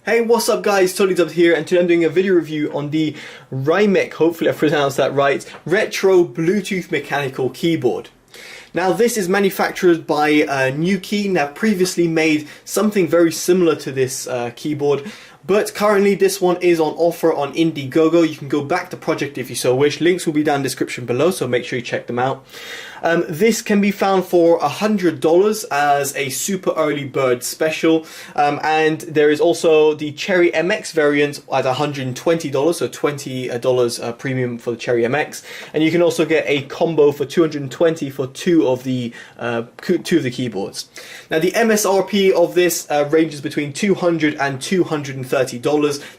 Hey, what's up guys, TotallyDubbed here, and today I'm doing a video review on the Rymek, hopefully I pronounced that right, retro Bluetooth mechanical keyboard. Now this is manufactured by Nuki, and have previously made something very similar to this keyboard, but currently this one is on offer on Indiegogo. You can go back the project if you so wish. Links will be down in the description below, so make sure you check them out. This can be found for $100 as a super early bird special, and there is also the Cherry MX variant at $120, so $20 premium for the Cherry MX, and you can also get a combo for $220 for two of the keyboards. Now the MSRP of this ranges between $200 and $230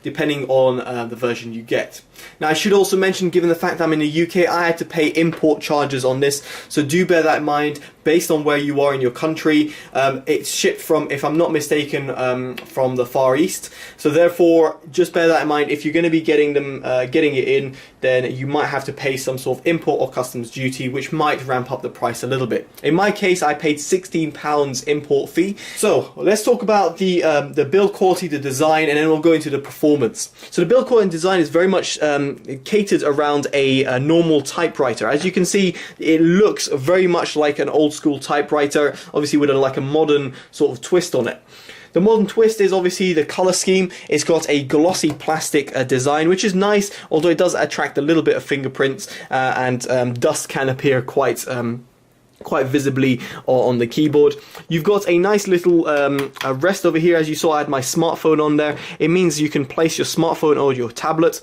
depending on the version you get. Now I should also mention, given the fact that I'm in the UK, I had to pay import charges on this, so do bear that in mind. Based on where you are in your country, it's shipped from, if I'm not mistaken, from the Far East, so therefore just bear that in mind. If you're going to be getting it in, then you might have to pay some sort of import or customs duty, which might ramp up the price a little bit. In my case, I paid £16 import fee. So let's talk about the build quality, the design, and then we'll go into the performance. So the build quality and design is very much catered around a normal typewriter. As you can see, it looks very much like an old school typewriter, obviously with like a modern sort of twist on it. The modern twist is obviously the color scheme. It's got a glossy plastic design, which is nice, although it does attract a little bit of fingerprints, and dust can appear quite visibly on the keyboard. You've got a nice little rest over here. As you saw, I had my smartphone on there. It means you can place your smartphone or your tablet.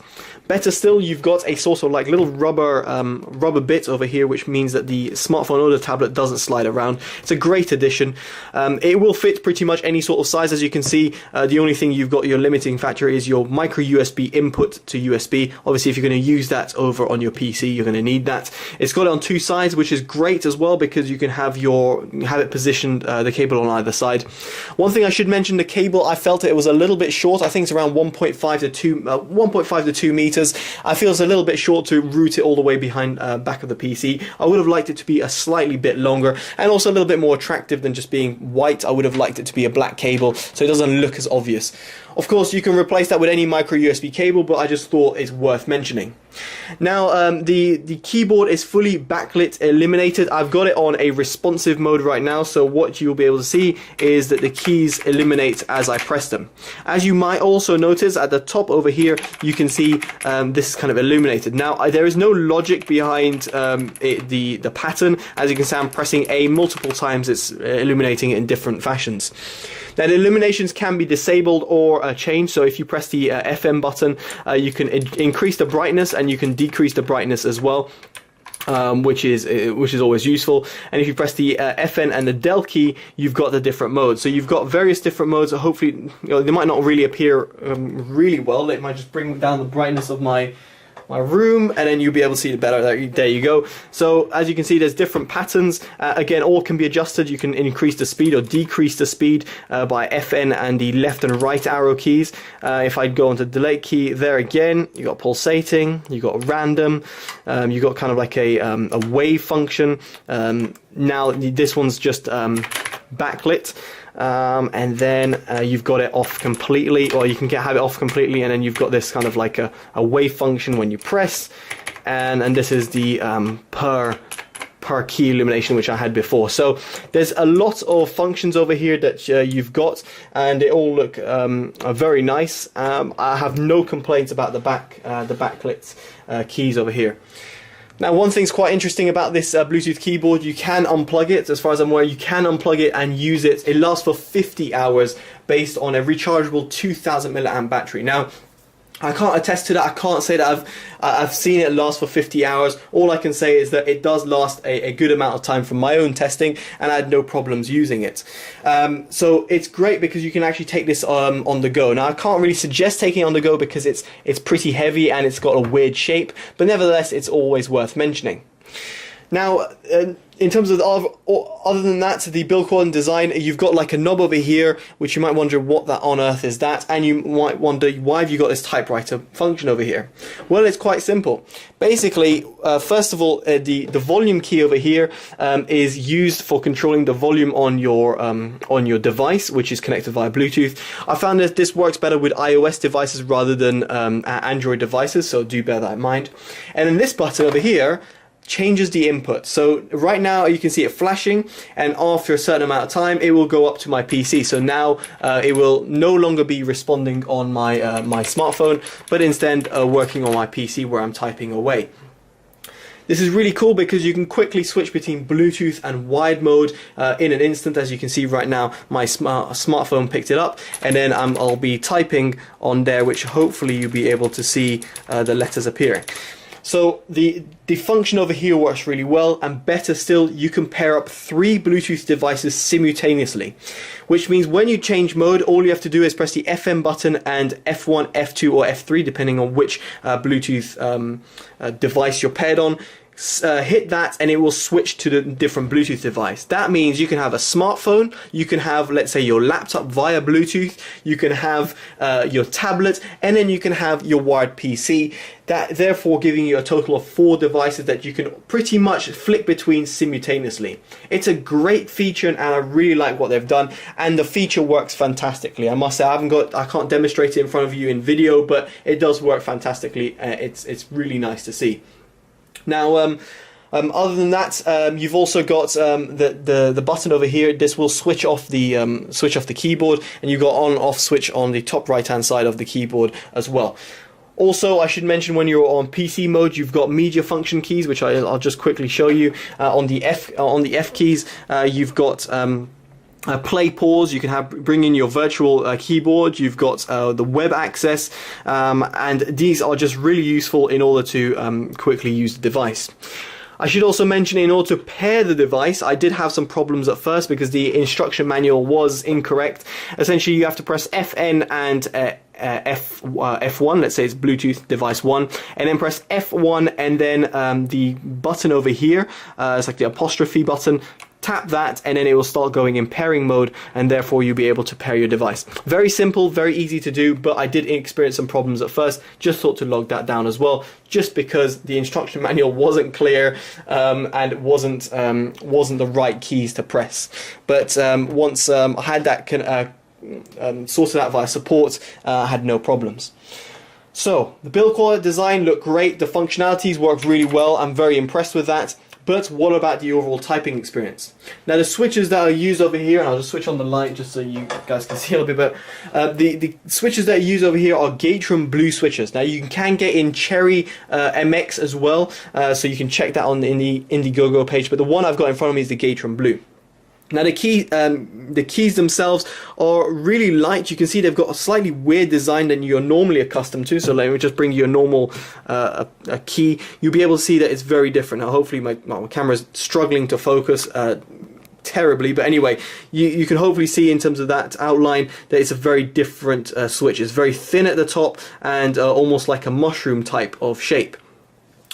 Better still, you've got a sort of like little rubber bit over here, which means that the smartphone or the tablet doesn't slide around. It's a great addition. It will fit pretty much any sort of size. As you can see, the only thing you've got, your limiting factor, is your micro USB input to USB. Obviously, if you're going to use that over on your PC, you're going to need that. It's got it on two sides, which is great as well, because you can have it positioned, the cable on either side. One thing I should mention, the cable, I felt it was a little bit short. I think it's around 1.5 to 2 meters. I feel it's a little bit short to route it all the way behind back of the PC. I would have liked it to be a slightly bit longer, and also a little bit more attractive than just being white. I would have liked it to be a black cable, so it doesn't look as obvious. Of course, you can replace that with any micro USB cable, but I just thought it's worth mentioning. Now, the keyboard is fully backlit illuminated. I've got it on a responsive mode right now, so what you'll be able to see is that the keys illuminate as I press them. As you might also notice, at the top over here, you can see this is kind of illuminated. Now, there is no logic behind the pattern. As you can see, I'm pressing A multiple times. It's illuminating it in different fashions. Now, the illuminations can be disabled or changed. So if you press the FM button, you can increase the brightness, and you can decrease the brightness as well, which is always useful. And if you press the FN and the del key, you've got the different modes. So you've got various different modes that hopefully, they might not really appear really well. It might just bring down the brightness of my room, and then you'll be able to see it better. There you go. So as you can see, there's different patterns. Again, all can be adjusted. You can increase the speed or decrease the speed by FN and the left and right arrow keys. If I go onto the delete key, there again, you got pulsating, you got random, you got kind of like a wave function. Now this one's just backlit. And then you've got it off completely, or you can have it off completely, and then you've got this kind of like a wave function when you press, and this is the per key illumination, which I had before. So there's a lot of functions over here that you've got, and they all look very nice. I have no complaints about the backlit keys over here. Now, one thing's quite interesting about this Bluetooth keyboard, you can unplug it. As far as I'm aware, you can unplug it and use it. It lasts for 50 hours based on a rechargeable 2000 milliamp battery. Now, I can't attest to that. I can't say that I've seen it last for 50 hours. All I can say is that it does last a good amount of time from my own testing, and I had no problems using it. So it's great because you can actually take this on the go. Now, I can't really suggest taking it on the go because it's pretty heavy and it's got a weird shape, but nevertheless, it's always worth mentioning. Now, in terms of other than that, the build quality and design, you've got like a knob over here, which you might wonder what that on earth is that, and you might wonder why have you got this typewriter function over here. Well, it's quite simple. Basically, first of all, the volume key over here is used for controlling the volume on your device, which is connected via Bluetooth. I found that this works better with iOS devices rather than Android devices, so do bear that in mind. And then this button over here changes the input. So right now you can see it flashing, and after a certain amount of time it will go up to my PC. So now it will no longer be responding on my my smartphone, but instead working on my PC where I'm typing away. This is really cool because you can quickly switch between Bluetooth and wired mode in an instant. As you can see right now, my smartphone picked it up, and then I'll be typing on there, which hopefully you'll be able to see the letters appearing. So the function over here works really well, and better still, you can pair up 3 Bluetooth devices simultaneously, which means when you change mode, all you have to do is press the FM button and F1, F2 or F3 depending on which Bluetooth device you're paired on. Hit that and it will switch to the different Bluetooth device. That means you can have a smartphone, you can have, let's say, your laptop via Bluetooth, you can have your tablet, and then you can have your wired PC. That therefore giving you a total of 4 devices that you can pretty much flick between simultaneously. It's a great feature, and I really like what they've done, and the feature works fantastically. I must say, I can't demonstrate it in front of you in video, but it does work fantastically. It's really nice to see. Now, other than that, you've also got the button over here. This will switch off the keyboard, and you've got on/off switch on the top right-hand side of the keyboard as well. Also, I should mention when you're on PC mode, you've got media function keys, which I'll just quickly show you. On the F keys, you've got play, pause. You can bring in your virtual keyboard. You've got the web access, and these are just really useful in order to quickly use the device. I should also mention, in order to pair the device, I did have some problems at first because the instruction manual was incorrect. Essentially, you have to press FN and F1, let's say it's Bluetooth device 1, and then press F1 and then the button over here, it's like the apostrophe button. Tap that and then it will start going in pairing mode, and therefore you'll be able to pair your device. Very simple, very easy to do, but I did experience some problems at first. Just thought to log that down as well, just because the instruction manual wasn't clear and it wasn't the right keys to press. But once I had that sorted out via support, I had no problems. So the build quality, design look great, the functionalities work really well. I'm very impressed with that. But what about the overall typing experience? Now the switches that are used over here, and I'll just switch on the light just so you guys can see a little bit better. The switches that are used over here are Gatron Blue switches. Now you can get in Cherry MX as well, so you can check that on in the Indiegogo page. But the one I've got in front of me is the Gatron Blue. Now the keys themselves are really light. You can see they've got a slightly weird design than you're normally accustomed to. So let me just bring you a normal a key. You'll be able to see that it's very different. Now hopefully my camera's struggling to focus terribly, but anyway, you can hopefully see in terms of that outline that it's a very different switch. It's very thin at the top and almost like a mushroom type of shape.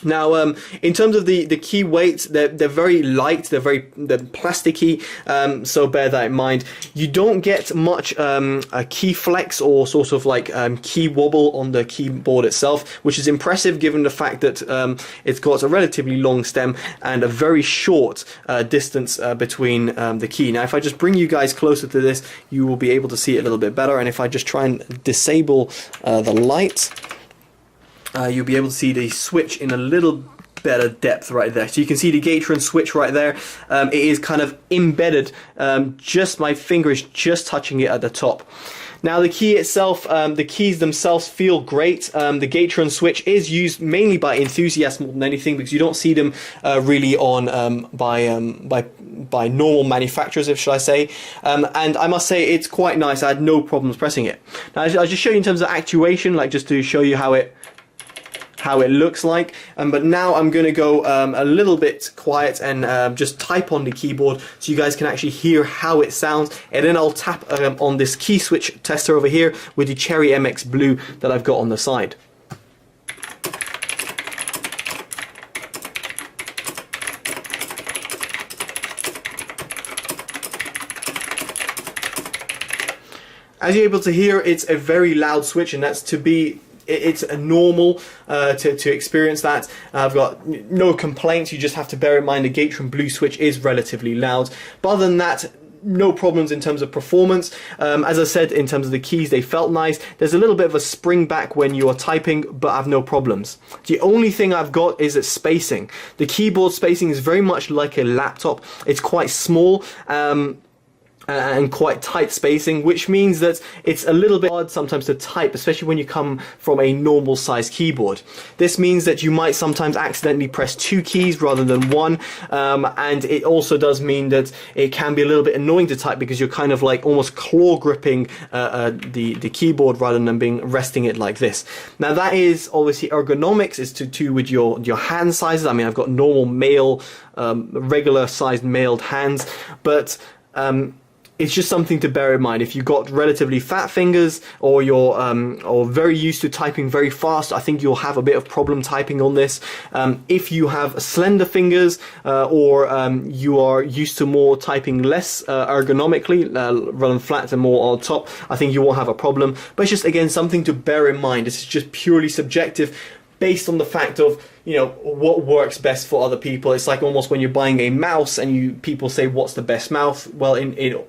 Now, in terms of the key weights, they're very light, they're plasticky, so bear that in mind. You don't get much a key flex or sort of like key wobble on the keyboard itself, which is impressive given the fact that it's got a relatively long stem and a very short distance between the key. Now, if I just bring you guys closer to this, you will be able to see it a little bit better, and if I just try and disable the light, you'll be able to see the switch in a little better depth right there. So you can see the Gatron switch right there. It is kind of embedded, just my finger is just touching it at the top. Now the key itself, the keys themselves feel great. The Gatron switch is used mainly by enthusiasts more than anything, because you don't see them really on by normal manufacturers, if should I say. And I must say it's quite nice. I had no problems pressing it. Now I'll just show you in terms of actuation, like just to show you how it looks like, but now I'm going to go a little bit quiet and just type on the keyboard so you guys can actually hear how it sounds, and then I'll tap on this key switch tester over here with the Cherry MX Blue that I've got on the side. As you're able to hear, it's a very loud switch, and that's to be, it's a normal to experience that. I've got no complaints. You just have to bear in mind the Gateron Blue switch is relatively loud, but other than that, no problems in terms of performance. As I said, in terms of the keys, they felt nice. There's a little bit of a spring back when you are typing, but I have no problems. The only thing I've got is its spacing. The keyboard spacing is very much like a laptop. It's quite small, and quite tight spacing, which means that it's a little bit hard sometimes to type, especially when you come from a normal size keyboard. This means that you might sometimes accidentally press 2 keys rather than 1, and it also does mean that it can be a little bit annoying to type because you're kind of like almost claw gripping the keyboard rather than resting it like this. Now that is obviously ergonomics, is to do with your hand sizes. I mean, I've got normal regular sized mailed hands, but it's just something to bear in mind. If you've got relatively fat fingers, or you're or very used to typing very fast, I think you'll have a bit of problem typing on this. If you have slender fingers, or you are used to more typing less ergonomically, rather than flat and more on top, I think you will have a problem. But it's just, again, something to bear in mind. This is just purely subjective, based on the fact of, you know, what works best for other people. It's like almost when you're buying a mouse and people say, what's the best mouse? Well, the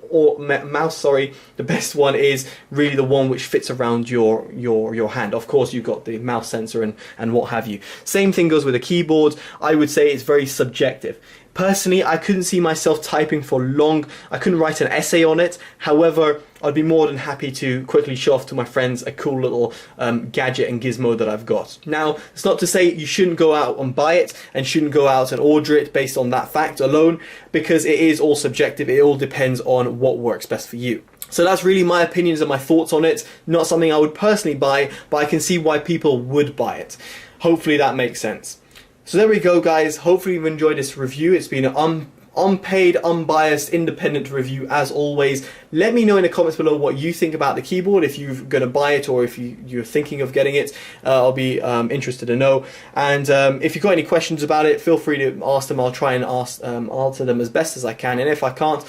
best one is really the one which fits around your hand. Of course, you've got the mouse sensor and what have you. Same thing goes with a keyboard. I would say it's very subjective. Personally, I couldn't see myself typing for long. I couldn't write an essay on it. However, I'd be more than happy to quickly show off to my friends a cool little gadget and gizmo that I've got. Now, it's not to say you shouldn't go out and buy it and shouldn't go out and order it based on that fact alone, because it is all subjective. It all depends on what works best for you. So that's really my opinions and my thoughts on it. Not something I would personally buy, but I can see why people would buy it. Hopefully that makes sense. So there we go, guys. Hopefully you've enjoyed this review. It's been an unpaid, unbiased, independent review as always. Let me know in the comments below what you think about the keyboard, if you're going to buy it or if you're thinking of getting it. I'll be interested to know. And if you've got any questions about it, feel free to ask them. I'll try and answer them as best as I can. And if I can't,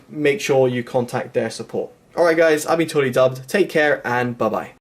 make sure you contact their support. Alright guys, I've been Totally Dubbed. Take care and bye-bye.